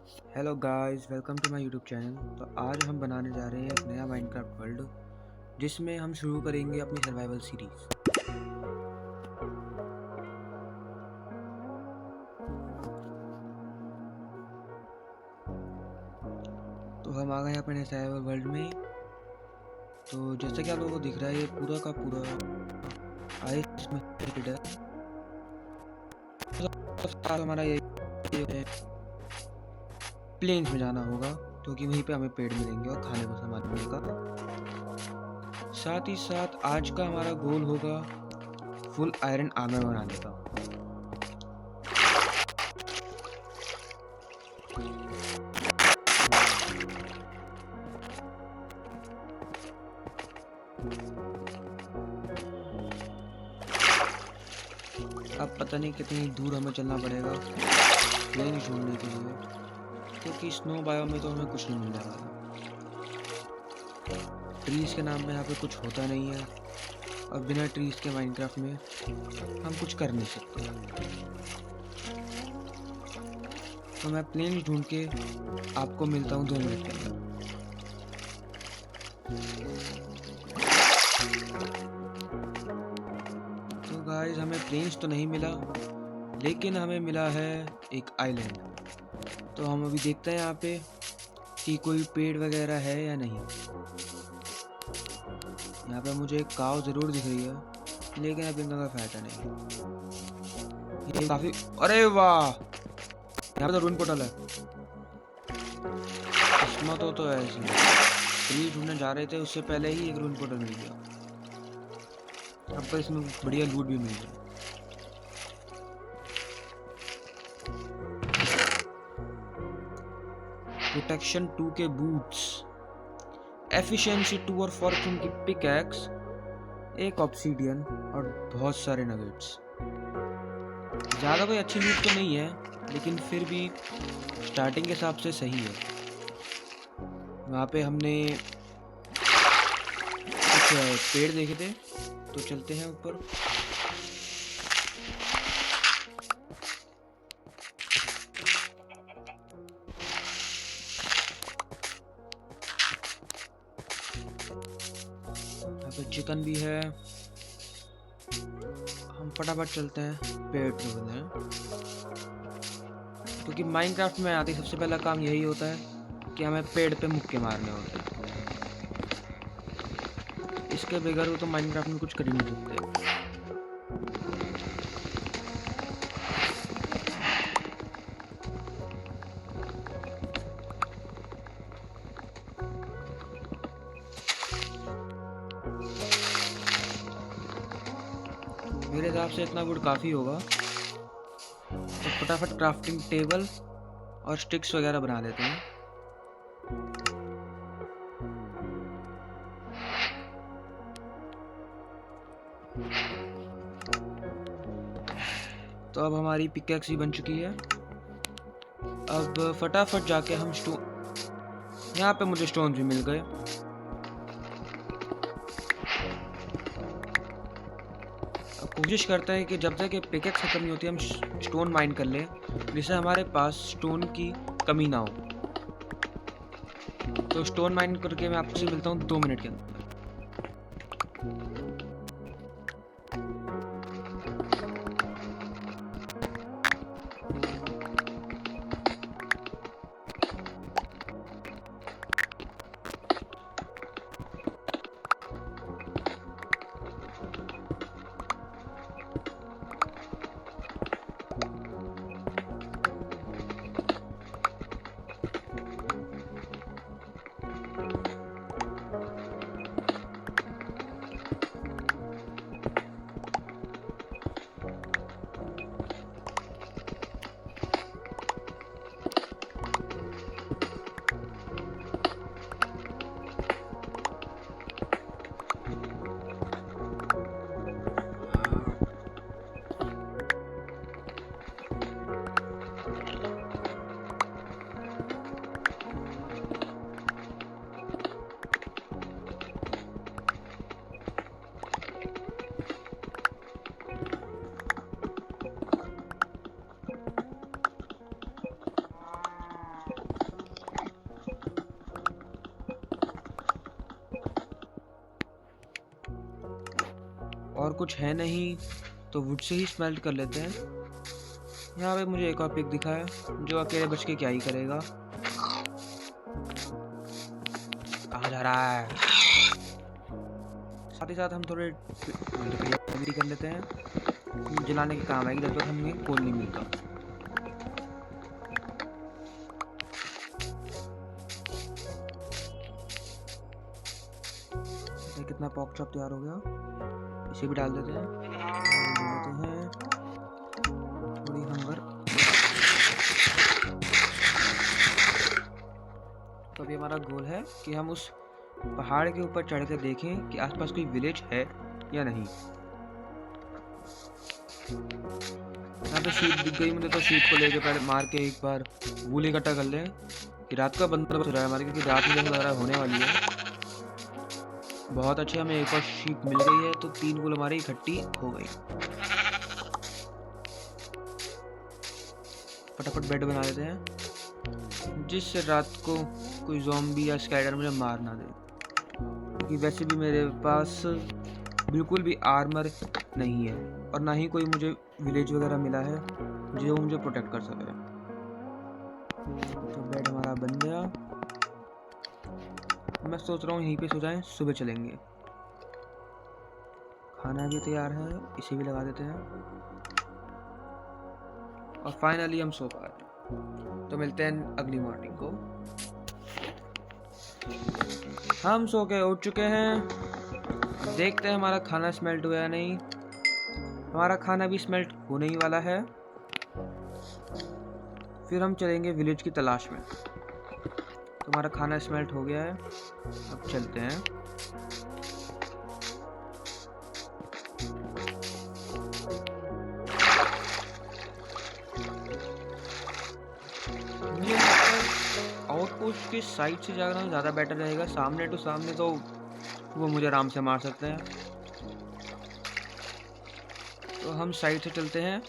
Hello guys, welcome to my YouTube channel. तो आज हम बनाने जा रहे हैं एक नया माइनक्राफ्ट वर्ल्ड, जिसमें हम शुरू करेंगे अपनी सर्वाइवल सीरीज। तो हम आ गए अपने सर्वाइवल वर्ल्ड में। तो जैसा कि आप लोगों को दिख रहा है, ये पूरा का पूरा आइस में created है। तो साथ हमारा ये प्लेन्स में जाना होगा, क्योंकि वहीं पे हमें पेड़ मिलेंगे और खाने को सामान मिलेगा। साथ ही साथ आज का हमारा गोल होगा फुल आयरन आर्मर बनाने का। अब पता नहीं कितनी दूर हमें चलना पड़ेगा प्लेन ढूंढने के लिए, क्योंकि स्नो बायोम में तो हमें कुछ नहीं मिलने वाला। ट्रीज के नाम में यहाँ पे कुछ होता नहीं है, और बिना ट्रीज के माइनक्राफ्ट में हम कुछ कर नहीं सकते। तो मैं प्लेन ढूंढ के आपको मिलता हूँ 2 मिनट के अंदर। तो गाइस, हमें प्लेन्स तो नहीं मिला, लेकिन हमें मिला है एक आइलैंड। तो हम अभी देखते हैं यहाँ पे कि कोई पेड़ वगैरह है या नहीं। यहाँ पे मुझे एक काव जरूर दिख रही है, लेकिन अभी इनका कोई फायदा नहीं। ये काफी, अरे वाह, यहाँ पे तो रून पोर्टल है। किस्मत हो तो ऐसी। ट्री ढूंढने जा रहे थे, उससे पहले ही एक रून पोर्टल मिल गया। अब तो इसमें बढ़िया लूट भी मिल गया। प्रोटेक्शन 2 के बूट्स, एफिशिएंसी 2 और फॉर्चून की पिकैक्स, एक ऑब्सीडियन और बहुत सारे नगेट्स। ज़्यादा कोई अच्छी लूट तो नहीं है, लेकिन फिर भी स्टार्टिंग के हिसाब से सही है। वहाँ पे हमने कुछ पेड़ देखे थे, तो चलते हैं ऊपर। यहाँ पे चिकन भी है। हम फटाफट चलते हैं पेड़ ढूंढने, क्योंकि माइनक्राफ्ट में आते सबसे पहला काम यही होता है कि हमें पेड़ पे मुक्के मारने होते हैं। इसके बगैर वो तो माइनक्राफ्ट में कुछ कर ही नहीं सकते। मेरे हिसाब से इतना वुड काफ़ी होगा, तो फटाफट क्राफ्टिंग टेबल और स्टिक्स वगैरह बना लेते हैं। तो अब हमारी पिकैक्स भी बन चुकी है। अब फटाफट जाके हम स्टोन, यहाँ पे मुझे स्टोन भी मिल गए। अब कोशिश करते हैं कि जब तक ये पिकैक्स खत्म नहीं होती हम स्टोन माइन कर लें, जिससे हमारे पास स्टोन की कमी ना हो। तो स्टोन माइन करके मैं आपसे मिलता हूँ 2 मिनट के अंदर। कुछ है नहीं तो वुड से ही स्मेल्ट कर लेते हैं। यहाँ पे मुझे एक और पिग दिखा है जो अकेले बच के क्या ही करेगा। कहाँ जा रहा है? साथ ही साथ हम थोड़े भी कर लेते हैं, जलाने के काम आएगी जब तक हमें कोल नहीं मिलता। कितना पॉक चॉप तैयार हो गया, इसे भी डाल देते हैं। थोड़ी हंगर। तो अभी हमारा गोल है कि हम उस पहाड़ के ऊपर चढ़ के देखें कि आसपास कोई विलेज है या नहीं। यहाँ पे शीप दिख गई मुझे, तो शीप को लेके पहले मार के एक बार वूल इकट्ठा कर लें कि रात का बंदोबस्त हो रहा है हमारे, क्योंकि रात में जैसे लग रहा होने वाली है। बहुत अच्छे, हमें एक और शीप मिल गई है, तो 3 वूल हमारी इकट्ठी हो गई। फटाफट बेड बना लेते हैं जिससे रात को कोई ज़ॉम्बी या स्काइडर मुझे मार ना दे, क्योंकि वैसे भी मेरे पास बिल्कुल भी आर्मर नहीं है और ना ही कोई मुझे विलेज वगैरह मिला है जो मुझे प्रोटेक्ट कर सके। तो बेड हमारा बन गया। मैं सोच रहा हूँ यहीं पे सो जाएं, सुबह चलेंगे। खाना भी तैयार है, इसे भी लगा देते हैं और फाइनली हम सो पाए। तो मिलते हैं अगली मॉर्निंग को। हम सो के उठ चुके हैं। देखते हैं हमारा खाना स्मेल्ट हुआ या नहीं। हमारा खाना भी स्मेल्ट होने ही वाला है। फिर हम चलेंगे विलेज की तलाश में। तो हमारा खाना स्मेल्ट हो गया है, अब चलते हैं। आउटपोस्ट के साइड से जाना ज़्यादा बेटर रहेगा, सामने टू सामने तो वो मुझे आराम से मार सकते हैं। तो हम साइड से चलते हैं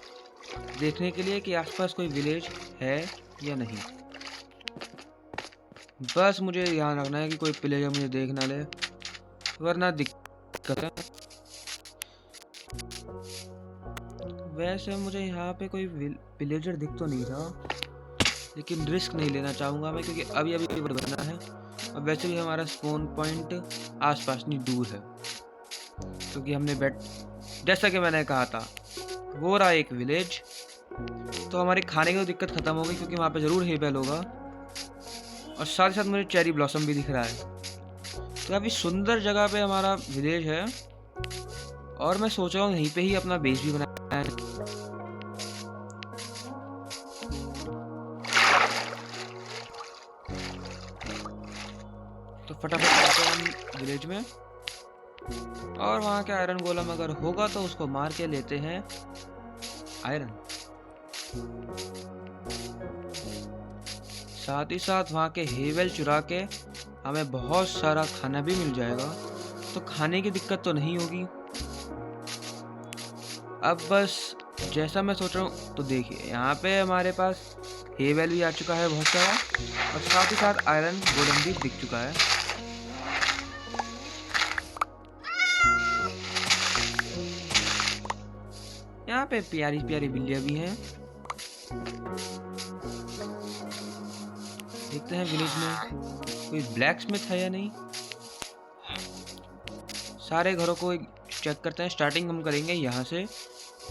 देखने के लिए कि आसपास कोई विलेज है या नहीं। बस मुझे ध्यान रखना है कि कोई प्लेयर मुझे देख ना ले, वरना दिक्कत है। वैसे मुझे यहाँ पे कोई विलेजर दिख तो नहीं रहा, लेकिन रिस्क नहीं लेना चाहूँगा मैं, क्योंकि अभी अभी बनना है और वैसे भी हमारा स्पॉन पॉइंट आसपास नहीं दूर है। क्योंकि हमने बेट, जैसा कि मैंने कहा था, वो रहा एक विलेज, तो हमारी खाने की तो दिक्कत ख़त्म हो गई, क्योंकि वहाँ पे ज़रूर हेबेल होगा। और साथ ही साथ मुझे चेरी ब्लॉसम भी दिख रहा है। तो काफ़ी सुंदर जगह पे हमारा विलेज है और मैं सोच रहा हूँ यहीं पे ही अपना बेस भी बनाया है। तो फटाफट चलते हैं हम विलेज में और वहाँ के आयरन गोलम अगर होगा तो उसको मार के लेते हैं आयरन। साथ ही साथ वहाँ के हेवेल चुरा के हमें बहुत सारा खाना भी मिल जाएगा, तो खाने की दिक्कत तो नहीं होगी। अब बस जैसा मैं सोच रहा हूँ, तो देखिए यहाँ पे हमारे पास हेवेल भी आ चुका है बहुत सारा, और साथ ही साथ आयरन गोलम भी दिख चुका है। यहाँ पे प्यारी प्यारी बिल्लियाँ भी हैं। देखते हैं विलेज में कोई ब्लैक स्मिथ है या नहीं। सारे घरों को चेक करते हैं। स्टार्टिंग हम करेंगे यहाँ से,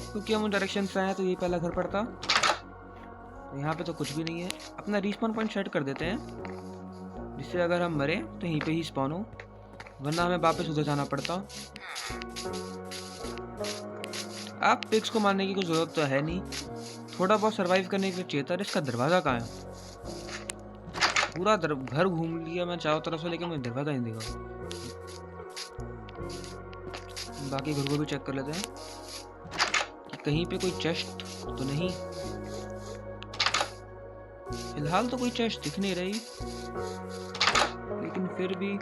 क्योंकि हम डायरेक्शन से आए तो ये पहला घर पड़ता। तो यहाँ पे तो कुछ भी नहीं है। अपना रिस्पॉन पॉइंट सेट कर देते हैं, जिससे अगर हम मरे तो यहीं पे ही स्पॉन हो, वरना हमें वापस उधर जाना पड़ता। आप पिग्स को मारने की कोई ज़रूरत तो है नहीं, थोड़ा बहुत सरवाइव करने के लिए चाहिए था। इसका दरवाज़ा कहाँ है? पूरा घर घूम लिया मैं चारों तरफ से, लेकिन मुझे दरवाज़ा नहीं दिखा। बाकी घर को भी चेक कर लेते हैं कि कहीं पे कोई चेस्ट तो नहीं। फिलहाल तो कोई चेस्ट दिख नहीं रही, लेकिन फिर भी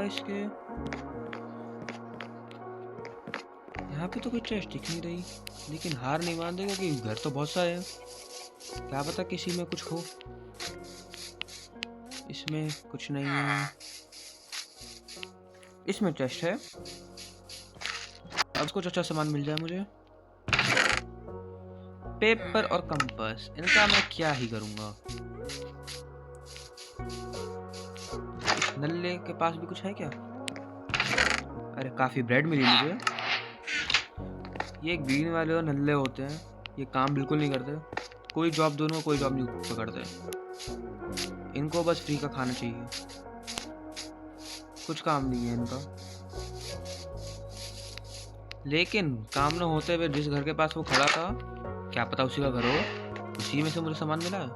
इसके यहाँ पे तो कोई चेस्ट दिख नहीं रही। लेकिन हार नहीं मान देगा कि घर तो बहुत सारे हैं, क्या पता किसी में कुछ हो। इसमें कुछ नहीं है, इसमें चेस्ट है। अब कुछ अच्छा सामान मिल जाए मुझे। पेपर और कंपास, इनका मैं क्या ही करूंगा। नल्ले के पास भी कुछ है क्या? अरे काफी ब्रेड मिली मुझे। ये ग्रीन वाले और नल्ले होते हैं, ये काम बिल्कुल नहीं करते। कोई जॉब दूंगा कोई जॉब नहीं पकड़ते। इनको बस फ्री का खाना चाहिए, कुछ काम नहीं है इनका। लेकिन काम न होते हुए जिस घर के पास वो खड़ा था, क्या पता उसी का घर हो, उसी में से मुझे सामान मिला है,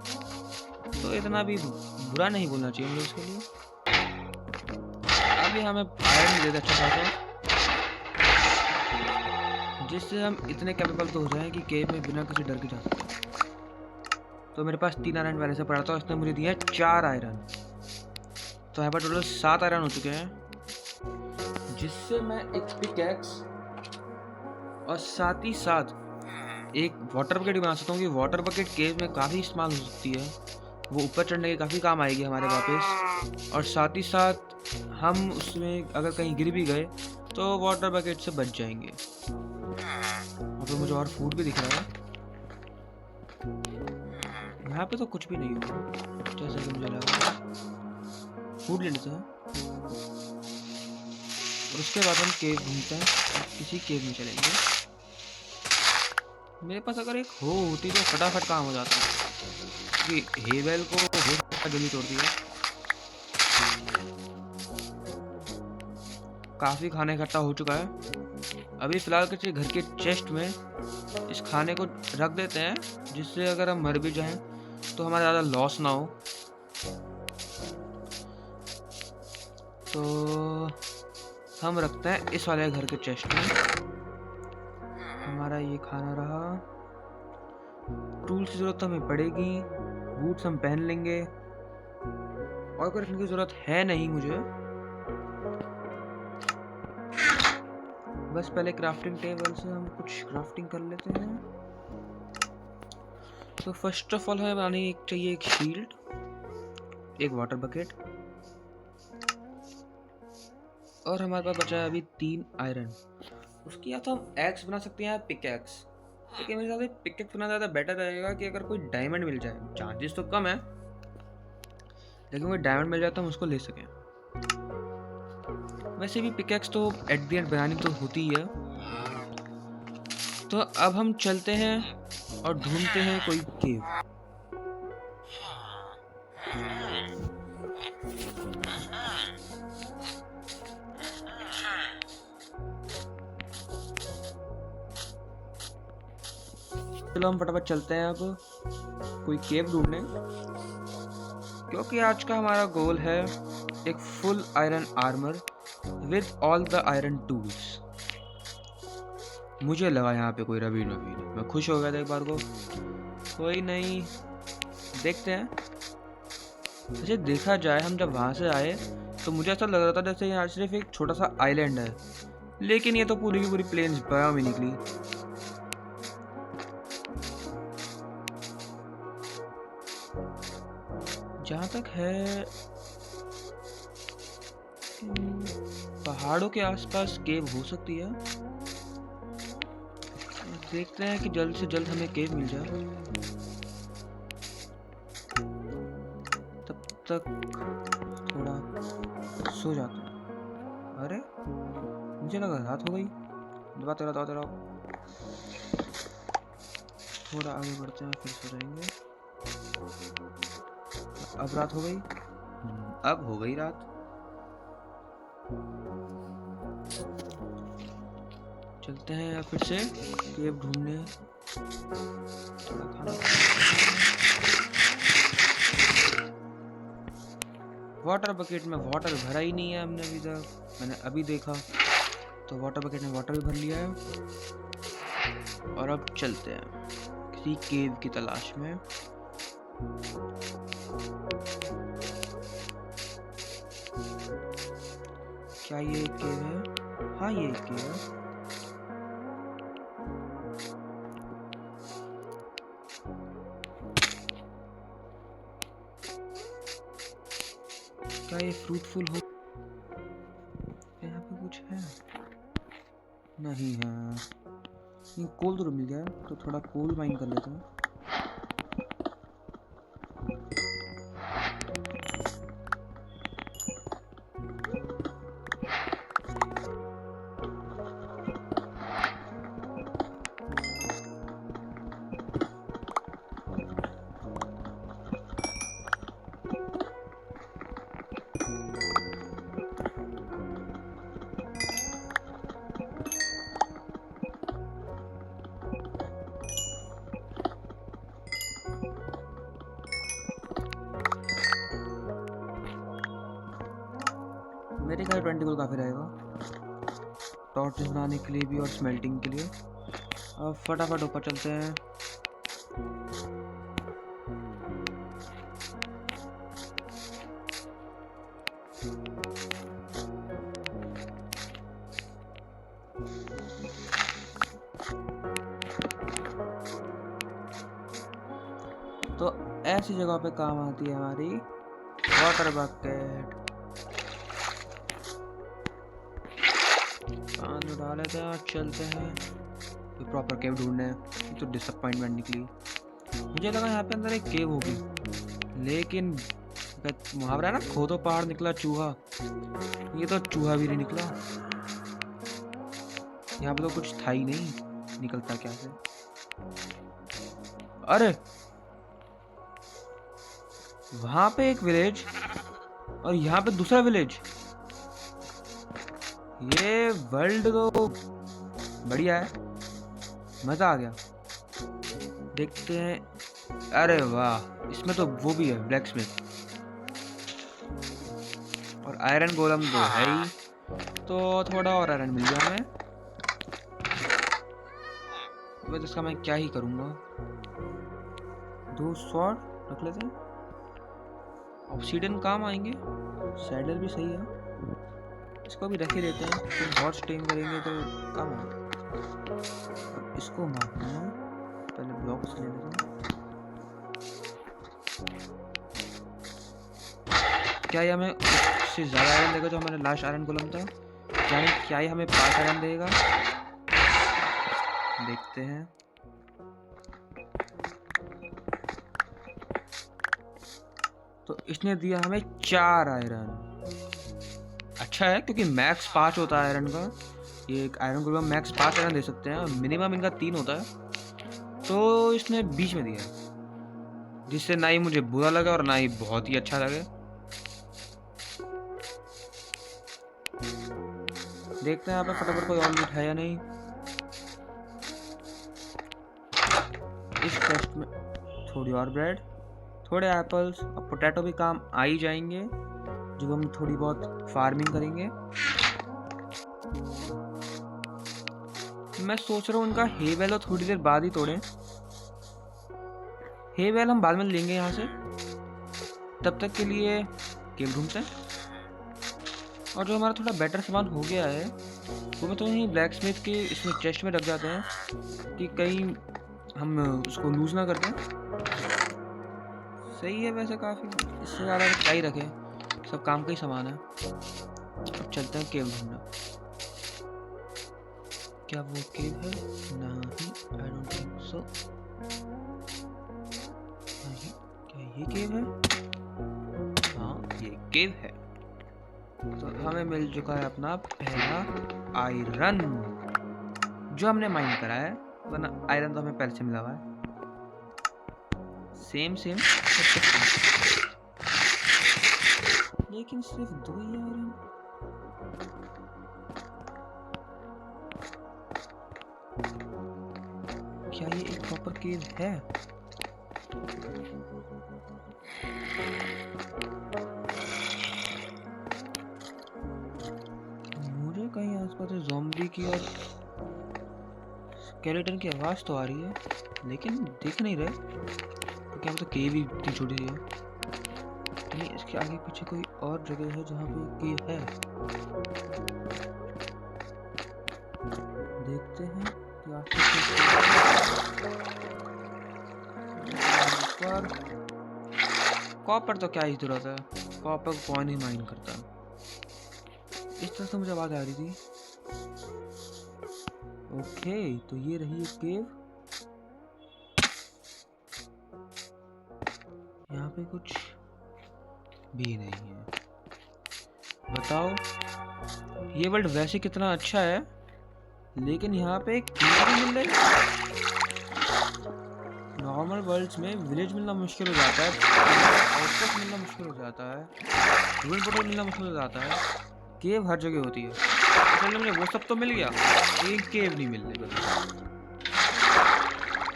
तो इतना भी बुरा नहीं बोलना चाहिए मुझे उसके लिए। अभी हमें आयरन दे दे अच्छा खासा, जिससे हम इतने कैपेबल तो हो जाएं कि केव में बिना किसी डर के जा सकते। तो मेरे पास 3 आयरन पहले से पड़ा था, उसने मुझे दिया 4 आयरन, तो यहाँ पर टोटल 7 आयरन हो चुके हैं, जिससे मैं एक पिकैक्स और साथ ही साथ एक वाटर बकेट बना सकता हूँ। कि वाटर बकेट केव में काफ़ी इस्तेमाल हो सकती है, वो ऊपर चढ़ने के काफ़ी काम आएगी हमारे वापस। और साथ ही साथ हम उसमें अगर कहीं गिर भी गए तो वाटर बकेट से बच जाएंगे। और तो मुझे और फूड भी दिख रहा है, यहाँ पे तो कुछ भी नहीं होगा जैसा कि मुझे लगा। फूड ले लेते हैं और उसके बाद हम केव घूमते हैं और किसी केव में चलेंगे। मेरे पास अगर एक होती तो फटाफट काम हो जाता, कि हेवेल को जल्दी तोड़ दिया। काफ़ी खाना इकट्ठा हो चुका है, अभी फ़िलहाल किसी घर के चेस्ट में इस खाने को रख देते हैं, जिससे अगर हम मर भी जाएं तो हमारा ज़्यादा लॉस ना हो। तो हम रखते हैं इस वाले घर के चेस्ट में। हमारा ये खाना रहा। टूल्स की ज़रूरत हमें पड़ेगी, बूट्स हम पहन लेंगे, और कोई रखने की ज़रूरत है नहीं मुझे। बस पहले क्राफ्टिंग टेबल से हम कुछ क्राफ्टिंग कर लेते हैं। तो फर्स्ट ऑफ ऑल हमें बनानी चाहिए एक शील्ड, एक वाटर बकेट, और हमारे पास बचा है अभी 3 आयरन। उसकी या तो हम एक्स बना सकते हैं या पिकैक्स, लेकिन मेरे हिसाब से पिकैक्स बनाना ज़्यादा बेटर रहेगा। कि अगर कोई डायमंड मिल जाए, चांसेस तो कम है, लेकिन कोई डायमंड मिल जाए तो हम उसको ले सकें। वैसे भी पिकैक्स तो एट द एंड बनानी तो होती ही है। तो अब हम चलते हैं और ढूंढते हैं कोई केव। चलो हम फटाफट चलते हैं अब कोई केव ढूंढने, क्योंकि आज का हमारा गोल है एक full iron armour with all the iron tools. मुझे लगा यहाँ पे कोई रवीन, मैं खुश हो गया था एक बार को। कोई नहीं, देखते हैं। वैसे देखा जाए, हम जब वहाँ से आए तो मुझे ऐसा लग रहा था जैसे यहाँ सिर्फ एक छोटा सा आइलैंड है, लेकिन ये तो पूरी की पूरी प्लेन्स बायो में निकली। जहाँ तक है पहाड़ों के आसपास केव हो सकती है। देखते हैं कि जल्द से जल्द हमें केव मिल जाए, तब तक थोड़ा सो जाते हैं। अरे मुझे लगा रात हो गई। दबाते रहो, थोड़ा आगे बढ़ते हैं फिर सो जाएंगे। अब रात हो गई, अब हो गई रात। चलते हैं फिर से केव ढूंढने। थोड़ा खाना, वाटर बकेट में वाटर भरा ही नहीं है हमने अभी तक, मैंने अभी देखा। तो वाटर बकेट में वाटर भी भर लिया है, और अब चलते हैं किसी केव की तलाश में। क्या ये एक केव है? हाँ ये एक केव है। क्या ये फ्रूटफुल हो? यहाँ पे कुछ है? नहीं है। ये कोल तो मिल गया है, तो थोड़ा कोल माइन कर लेते हैं। मेरे ख्याल 20 गोल्ड काफ़ी रहेगा टॉर्चेस बनाने के लिए भी और स्मेल्टिंग के लिए। अब फटाफट ऊपर चलते हैं। तो ऐसी जगह पे काम आती है हमारी वाटर बकेट। पानी डाल लेते हैं और चलते हैं। तो प्रॉपर केव ढूंढने हैं। तो डिसअपॉइंटमेंट निकली। मुझे लगा यहाँ पे अंदर एक केव होगी, लेकिन मुहावरा है ना, खोदो पहाड़ निकला चूहा। ये तो चूहा भी नहीं निकला। यहाँ पे तो कुछ था ही नहीं, निकलता क्या से। अरे वहां पे एक विलेज और यहाँ पे दूसरा विलेज। ये वर्ल्ड तो बढ़िया है, मजा आ गया। देखते हैं। अरे वाह, इसमें तो वो भी है ब्लैक स्मिथ और आयरन गोलम तो है ही। तो थोड़ा और आयरन मिल गया हमें। बस इसका मैं क्या ही करूँगा। 2 स्वॉर्ड रख लेते हैं। ऑब्सीडियन काम आएंगे। सैडल भी सही है, इसको भी रख ही देते हैं। तो बहुत स्टेम करेंगे तो काम आएगा। इसको मारना है, पहले ब्लॉक्स ले लेते हैं। क्या ये हमें उससे ज़्यादा आयरन देगा जो हमारा लास्ट आयरन गोलम था? यानी क्या ये हमें 5 आयरन देगा? देखते हैं। तो इसने दिया हमें 4 आयरन। अच्छा है, क्योंकि मैक्स 5 होता है आयरन का। ये एक आयरन गोलम मैक्स 5 आयरन दे सकते हैं और मिनिमम इनका 3 होता है। तो इसने बीच में दिया, जिससे ना ही मुझे बुरा लगा और ना ही बहुत ही अच्छा लगे। देखते हैं यहाँ पे फटाफट कोई और मीट है या नहीं। इस टेस्ट में थोड़ी और ब्रेड, थोड़े एप्पल्स और पोटैटो भी काम आ ही जाएंगे, जो हम थोड़ी बहुत फार्मिंग करेंगे। मैं सोच रहा हूँ उनका हे वेल थोड़ी देर बाद ही तोड़ें। हे वेल हम बाद में लेंगे यहाँ से। तब तक के लिए केव ढूंढते हैं। और जो हमारा थोड़ा बेटर सामान हो गया है वो मैं तो यहीं ब्लैक स्मिथ के इसमें चेस्ट में रख जाते हैं कि कहीं हम उसको लूज ना कर दें। सही है वैसे काफ़ी, इससे ज़्यादा क्या ही रखें, सब काम का ही सामान है। अब चलते हैं केव ढूंढना। क्या वो केव है? नहीं, आई डोंट थिंक सो। नहीं, क्या ये केव है? हाँ, ये केव है। तो हमें मिल चुका है अपना पहला आयरन, जो हमने माइन करा है, वरना आयरन तो हमें पहले से मिला हुआ है। सेम लेकिन सिर्फ 2 ही आयरन। क्या ये एक प्रॉपर केव है? मुझे कहीं आसपास ज़ॉम्बी की और स्केलेटन की आवाज़ तो आ रही है, लेकिन दिख नहीं रहे। क्योंकि हम तो केव ही इतनी छोटी सी है। नहीं, इसके आगे पीछे कोई और जगह है जहाँ पे केव है। देखते हैं कि कॉपर तो क्या ही जरूरत है, कॉपर कौन ही माइन करता है। इस तरह से मुझे आवाज़ आ रही थी। ओके, तो ये रही एक केव। यहाँ पे कुछ भी नहीं है। बताओ, ये वर्ल्ड वैसे कितना अच्छा है, लेकिन यहाँ पे एक भी मिल रही है। नॉर्मल वर्ल्ड्स में विलेज मिलना मुश्किल हो जाता है, आउटपोस्ट मिलना मुश्किल हो जाता है, रूरल पोर्टल मिलना मुश्किल हो जाता है। केव हर जगह होती है। चलो मुझे वो सब तो मिल गया, एक केव नहीं मिल रही बस।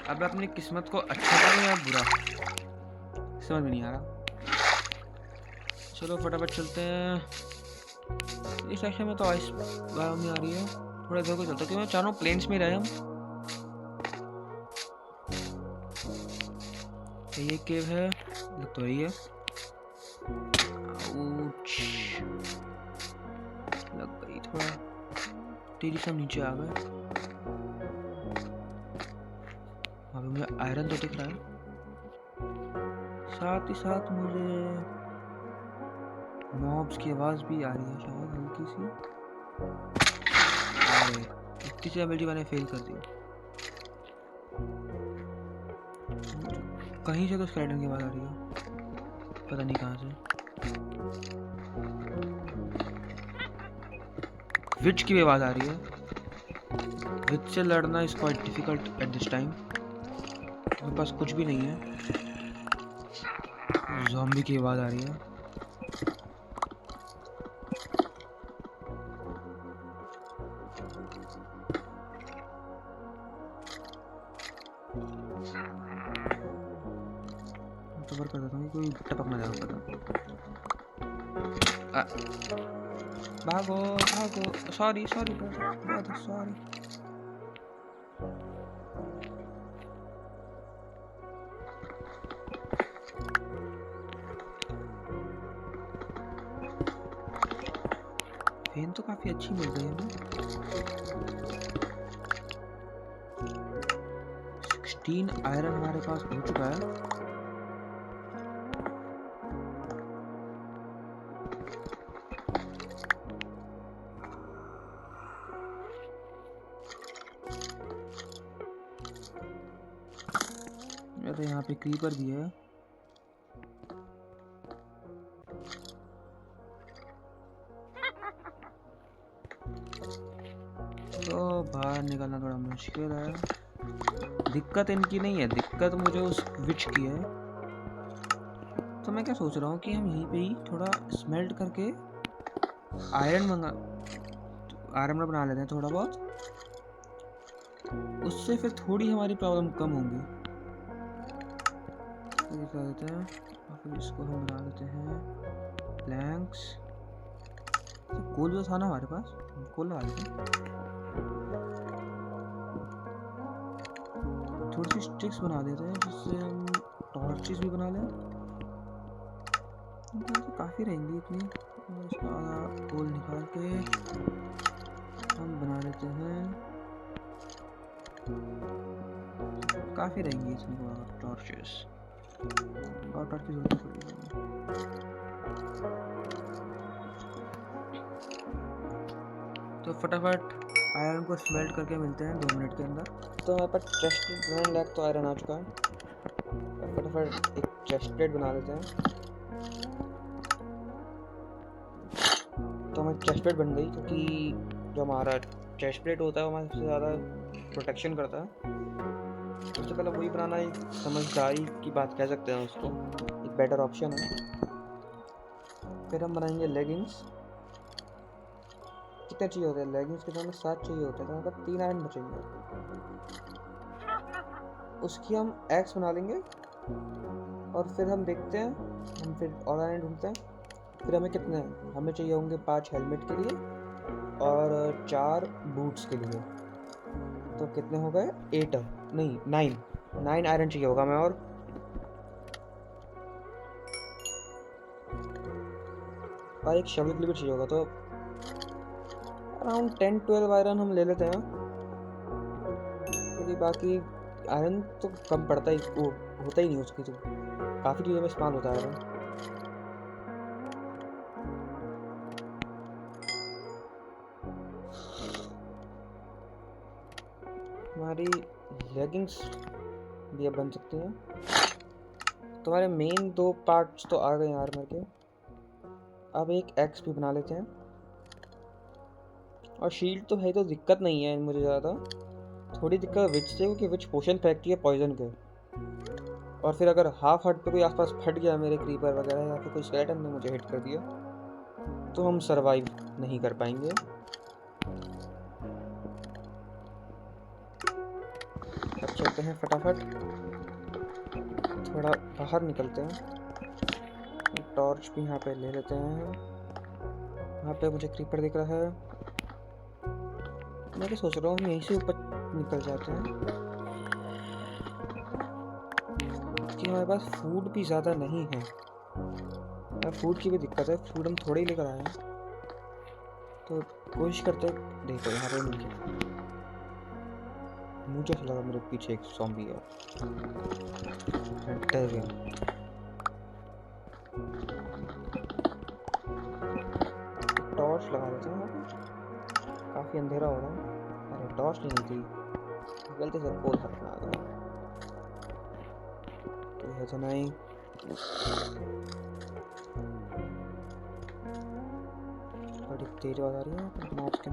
अब अपनी किस्मत को अच्छा करूं या बुरा, समझ में नहीं आ रहा। चलो फटाफट चलते हैं। इस सेक्शन में तो आइस बायोम आ रही है, थोड़ा इधर को चलते क्योंकि चारों प्लेन्स में रहे हम। ये केव है, लग तो यही है। लग गई थोड़ा तेजी से, हम नीचे आ गए। अभी मुझे आयरन तो दिख रहा है, साथ ही साथ मुझे मॉब्स की आवाज भी आ रही है शायद हल्की सी। अरे इतनी सी एबिलिटी मैंने फेल कर दी। कहीं से तो स्केलेटन की आवाज आ रही है, पता नहीं कहाँ से। विच की भी आवाज आ रही है। विच से लड़ना is quite difficult at this time. मेरे पास कुछ भी नहीं है। ज़ॉम्बी की आवाज आ रही है। कवर कर देता हूँ, कोई टपक ना जाए पता। भागो भागो, सॉरी सॉरी ब्रदर, सॉरी। फेन तो काफी अच्छी मिल गई हमें। 16 आयरन हमारे पास हो चुका है। अरे यहाँ पे क्रीपर भी है। तो बाहर निकलना थोड़ा मुश्किल है। दिक्कत इनकी नहीं है, दिक्कत मुझे उस विच की है। तो मैं क्या सोच रहा हूँ कि हम यहीं पे ही थोड़ा स्मेल्ट करके आयरन आयरन बना लेते हैं थोड़ा बहुत। उससे फिर थोड़ी हमारी प्रॉब्लम कम होंगी। दिखा देते हैं और फिर इसको हम बना देते हैं प्लैंक्स। तो कोल भी था ना हमारे पास, कोल लगा देते हैं। थोड़ी सी स्टिक्स बना देते हैं जिससे हम टॉर्चेस भी बना लें। काफ़ी रहेंगी इतनी। इसका आधा कोल निकाल के हम बना लेते हैं, काफ़ी रहेंगी इसमें टॉर्चेस। और टॉर्च की जरूरत पड़ेगी। तो फटाफट आयरन को स्मेल्ट करके मिलते हैं 2 मिनट के अंदर। तो हमारे पास चेस्ट प्लेट 9 लाख तो आयरन आ चुका है। फटाफट एक चेस्ट प्लेट बना लेते हैं। तो हमारी चेस्ट प्लेट बन गई, क्योंकि जो हमारा चेस्ट प्लेट होता है वो हमारे सबसे ज़्यादा प्रोटेक्शन करता है। सबसे पहले वही बनाना एक समझदारी की बात कह सकते हैं उसको, एक बेटर ऑप्शन है। फिर हम बनाएंगे लेगिंग्स। कितने चाहिए होते हैं लेगिंग्स के? तो हमें 7 चाहिए होते हैं, तो हमारे 3 आयरन बचेंगे। उसकी हम एक्स बना लेंगे और फिर हम देखते हैं, हम फिर और आयरन ढूंढते हैं। फिर हमें कितने हमें चाहिए होंगे? 5 हेलमेट के लिए और 4 बूट्स के लिए। तो कितने हो गए? 8 नहीं 9 आयरन चाहिए होगा हमें। और एक शवल के लिए भी चाहिए होगा, तो अराउंड 10-12 आयरन हम ले लेते हैं, क्योंकि बाकी आयरन तो कम पड़ता ही, वो होता ही नहीं उसकी, तो काफ़ी चीज़ों में इस्तेमाल होता है आयरन। हमारी लेगिंग्स भी अब बन सकती हैं। तुम्हारे मेन 2 पार्ट्स तो आ गए हैं आर्मर के। अब एक एक्स भी बना लेते हैं। और शील्ड तो है तो दिक्कत नहीं है मुझे ज़्यादा। थोड़ी दिक्कत विच से, क्योंकि विच पोशन फेंकती है पॉइजन के। और फिर अगर हाफ हर्ट पे कोई आसपास फट गया मेरे क्रीपर वगैरह, या फिर कोई स्केलेटन ने मुझे हिट कर दिया, तो हम सरवाइव नहीं कर पाएंगे। अब चलते हैं फटाफट, थोड़ा बाहर निकलते हैं। टॉर्च भी यहाँ पे ले लेते हैं। यहाँ पे मुझे क्रीपर दिख रहा है। मैं तो सोच रहा हूँ हम यहीं से ऊपर निकल जाते हैं, कि हमारे पास फूड भी ज़्यादा नहीं है। फूड की भी दिक्कत है, फूड हम थोड़े ही लेकर आए हैं। तो कोशिश करते हैं। देखो यहाँ पे मुझे ऐसा लगा मेरे पीछे एक ज़ॉम्बी है, डर गया। टॉर्च लगा देते हैं, काफ़ी अंधेरा हो रहा है। अरे टॉर्च नहीं थी, गलती से पोल हटना आ गया। तो यह जनाई बड़ी तेज आवाज आ रही है। मॉब्स के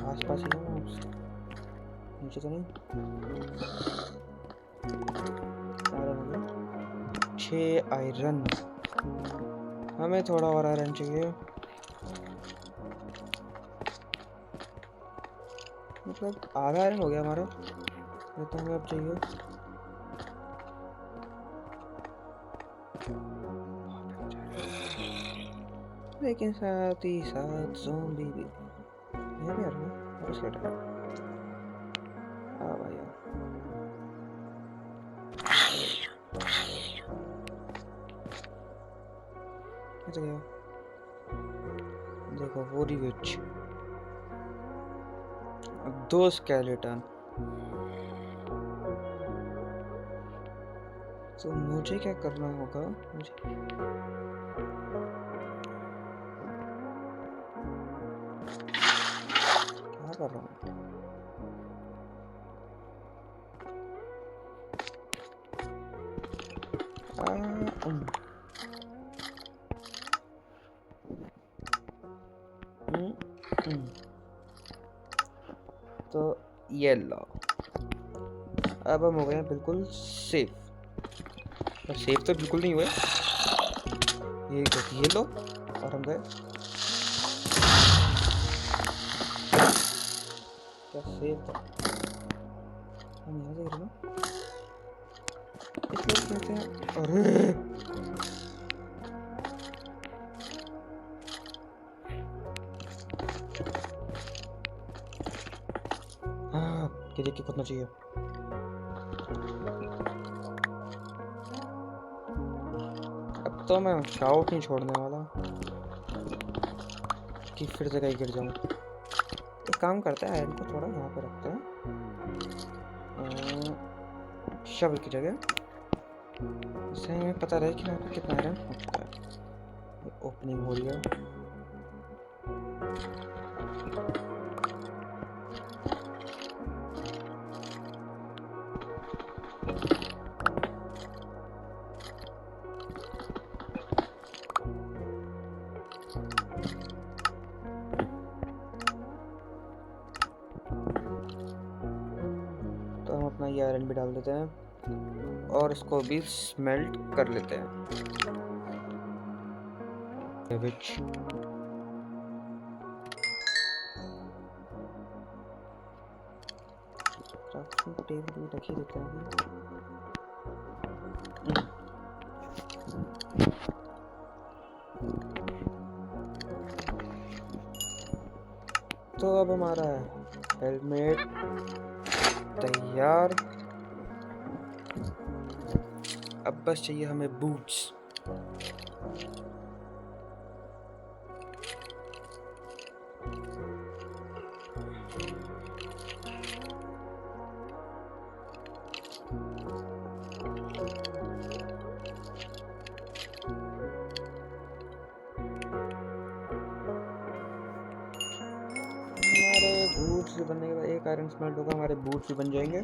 आसपास ही है मॉब्स, नीचे तो नहीं। आयरन हो गया, 6 आयरन। हमें थोड़ा और आयरन चाहिए। मतलब आधा आयरन हो गया हमारा, ये तो हमें अब चाहिए। लेकिन साथ ही साथ ज़ॉम्बी भी यहाँ भी आ रहा है। और उसका डर आ भाई यार, कैसे गया? देखो वो रिवेच, 2 स्केलेटन। तो मुझे क्या करना होगा? मुझे क्या कर रहा हूँ? तो ये लो, अब हम हो गए बिल्कुल सेफ। पर सेफ तो बिल्कुल नहीं हुए। ये लो, और हम गए। क्या सेफ था? हम यहाँ से गिरे ना, इसलिए कहते हैं। अरे हाँ, कि देख के खुदना चाहिए। अब तो मैं शाउट नहीं छोड़ने वाला कि फिर से कहीं गिर जाऊँ। एक काम करते हैं, आयरन को थोड़ा यहाँ पे रखते हैं, शवल की जगह। इससे हमें पता रहे कि यहाँ पे कितना आयरन हो चुका है। ओपनिंग हो रही है। तो हम अपना ये आयरन भी डाल देते हैं और इसको भी स्मेल्ट कर लेते हैं। विच टेबल भी रख ही देते हैं। तो अब हमारा हेलमेट तैयार। अब बस चाहिए हमें बूट्स। बूट्स भी बनने के बाद एक आयरन स्मेल्ट होगा, हमारे बूट्स भी बन जाएंगे।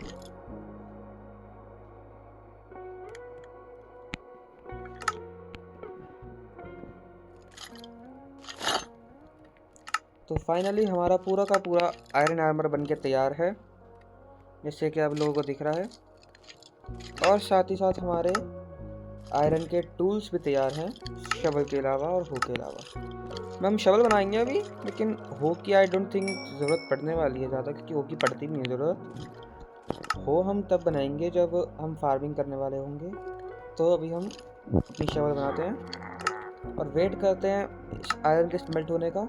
तो फाइनली हमारा पूरा का पूरा आयरन आर्मर बनके तैयार है, जैसे कि आप लोगों को दिख रहा है। और साथ ही साथ हमारे आयरन के टूल्स भी तैयार हैं, शवल के अलावा और हो के अलावा। हम शवल बनाएंगे अभी, लेकिन हो की आई डोंट थिंक ज़रूरत पड़ने वाली है ज़्यादा, क्योंकि हो की पड़ती भी नहीं ज़रूरत। हो हम तब बनाएंगे जब हम फार्मिंग करने वाले होंगे। तो अभी हम अपनी शवल बनाते हैं और वेट करते हैं इस आयरन के स्मेल्ट होने का,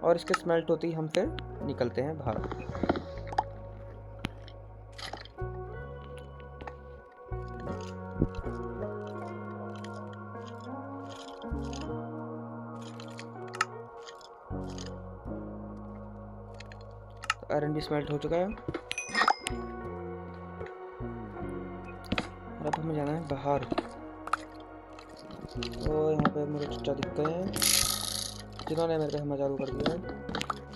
और इसके स्मेल्ट होते ही हम फिर निकलते हैं बाहर। आयरन भी स्मेल्ट हो चुका है और अब हमें जाना है बाहर। तो यहाँ पे मेरे चचा दिख गए हैं जिन्होंने मेरे पे हमला चालू कर दिया है।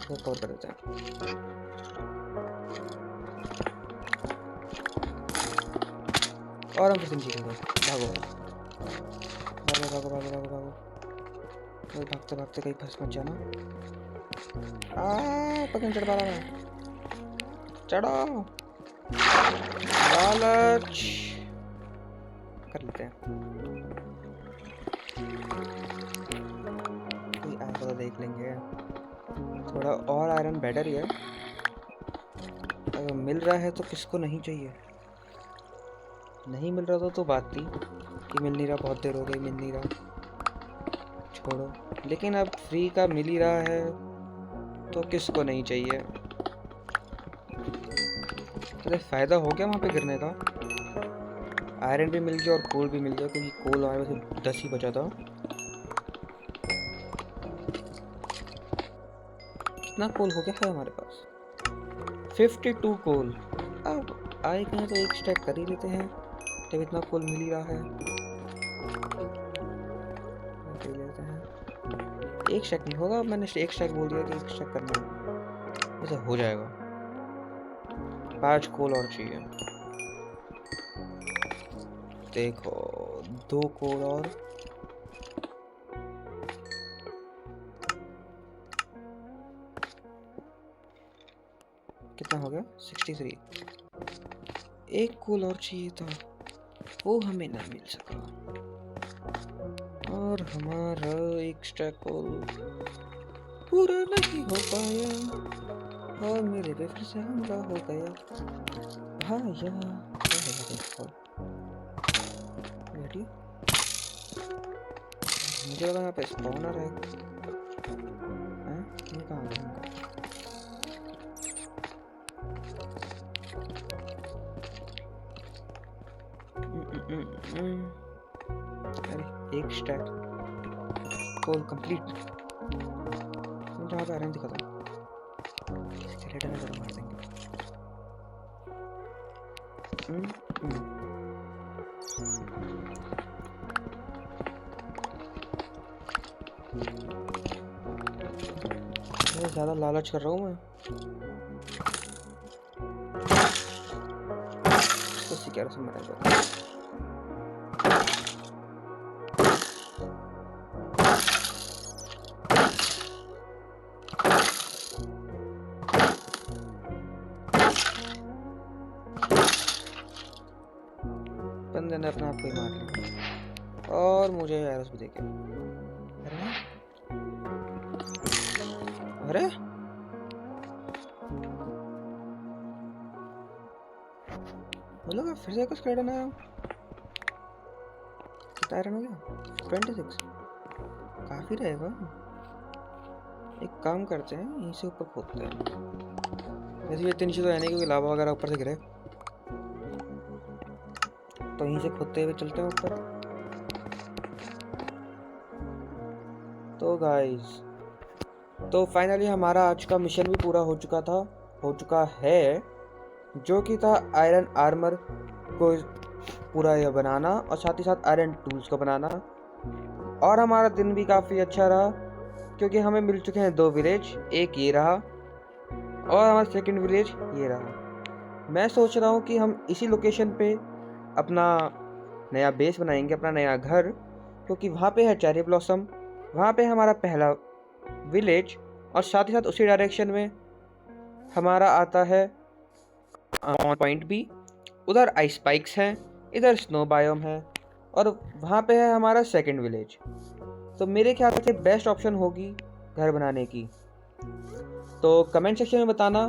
वो कवर कर देते हैं। और हम फिर से जीतेंगे। भागो भागो भागो भागो भागो भागो, भागते भागते कहीं फंस मत जाना। पकड़ चढ़ पा रहा है, चढ़ो। लालच कर लेते हैं, कोई आया तो देख लेंगे। थोड़ा और आयरन बेटर ही है, अगर मिल रहा है तो किसको नहीं चाहिए। नहीं मिल रहा तो बात थी कि मिल नहीं रहा, बहुत देर हो गई मिल नहीं रहा, छोड़ो। लेकिन अब फ्री का मिल ही रहा है तो किसको नहीं चाहिए। तो फायदा हो गया वहाँ पे गिरने का। आयरन भी मिल गया और कोल भी मिल गया, क्योंकि कोल हमारे पास 10 ही बचा था। कितना कोल हो गया है हमारे पास? 52 कोल। अब आए कहीं तो एक स्टैक कर ही लेते हैं, जब इतना कोल मिल ही रहा है। लेते हैं। एक स्टैक नहीं होगा, मैंने एक स्टैक बोल दिया कि एक स्टैक करना है, वैसे हो जाएगा। 5 कोल और चाहिए। देखो 2 कोल और। कितना हो गया? 63। एक कोल और चाहिए था, वो हमें ना मिल सका, और हमारा एक स्टैक कोल पूरा नहीं हो पाया, और मेरे पे फिर से हमला हो गया। भाया मुझे लगा यहाँ पे स्पॉनर है। ये कहाँ है? अरे एक स्टैक कोल कंप्लीट। जहाँ पे आयरन दिखा था स्केलेटन में मार देंगे। ज़्यादा लालच कर रहा हूँ मैं। तो क्या रस्म मरेगा। बंदे ने अपना आप को ही मार लिया, और मुझे एरोस भी देखे। अरे बोलो फिर से कुछ स्केलेटन आया। कितना आयरन हो गया? 26। काफी रहेगा। एक काम करते हैं, यहीं से ऊपर खोदते हैं। वैसे इतने नीचे तो है नहीं, क्योंकि लावा वगैरह ऊपर से गिरे, तो यहीं से खोदते हुए चलते हैं ऊपर। तो गाइस, तो फाइनली हमारा आज का मिशन भी पूरा हो चुका है, जो कि था आयरन आर्मर को पूरा यह बनाना, और साथ ही साथ आयरन टूल्स को बनाना। और हमारा दिन भी काफ़ी अच्छा रहा, क्योंकि हमें मिल चुके हैं 2 विलेज, एक ये रहा और हमारा सेकंड विलेज ये रहा। मैं सोच रहा हूँ कि हम इसी लोकेशन पे अपना नया बेस बनाएंगे, अपना नया घर, क्योंकि वहाँ पे है चेरी ब्लॉसम, वहाँ पे हमारा पहला विलेज, और साथ ही साथ उसी डायरेक्शन में हमारा आता है पॉइंट भी। उधर आइस स्पाइक्स हैं, इधर स्नो बायोम है, और वहाँ पे है हमारा सेकंड विलेज। तो मेरे ख्याल से बेस्ट ऑप्शन होगी घर बनाने की। तो कमेंट सेक्शन में बताना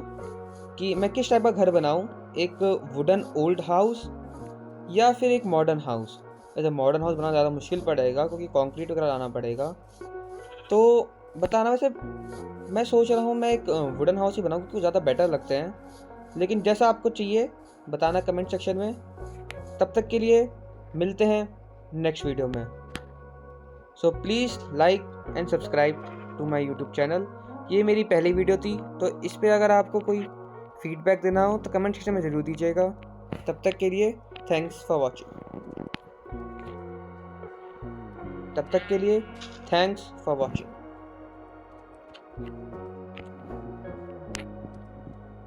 कि मैं किस टाइप का घर बनाऊं, एक वुडन ओल्ड हाउस या फिर एक मॉडर्न हाउस। वैसे मॉडर्न हाउस बनाना ज़्यादा मुश्किल पड़ेगा क्योंकि कंक्रीट वगैरह लाना पड़ेगा, तो बताना। वैसे मैं सोच रहा हूँ मैं एक वुडन हाउस ही बनाऊँ क्योंकि ज़्यादा बेटर लगते हैं, लेकिन जैसा आपको चाहिए बताना कमेंट सेक्शन में। तब तक के लिए मिलते हैं नेक्स्ट वीडियो में। So please like and subscribe to my YouTube channel. ये मेरी पहली वीडियो थी, तो इस पर अगर आपको कोई फीडबैक देना हो तो कमेंट सेक्शन में ज़रूर दीजिएगा। तब तक के लिए थैंक्स फॉर वॉचिंग।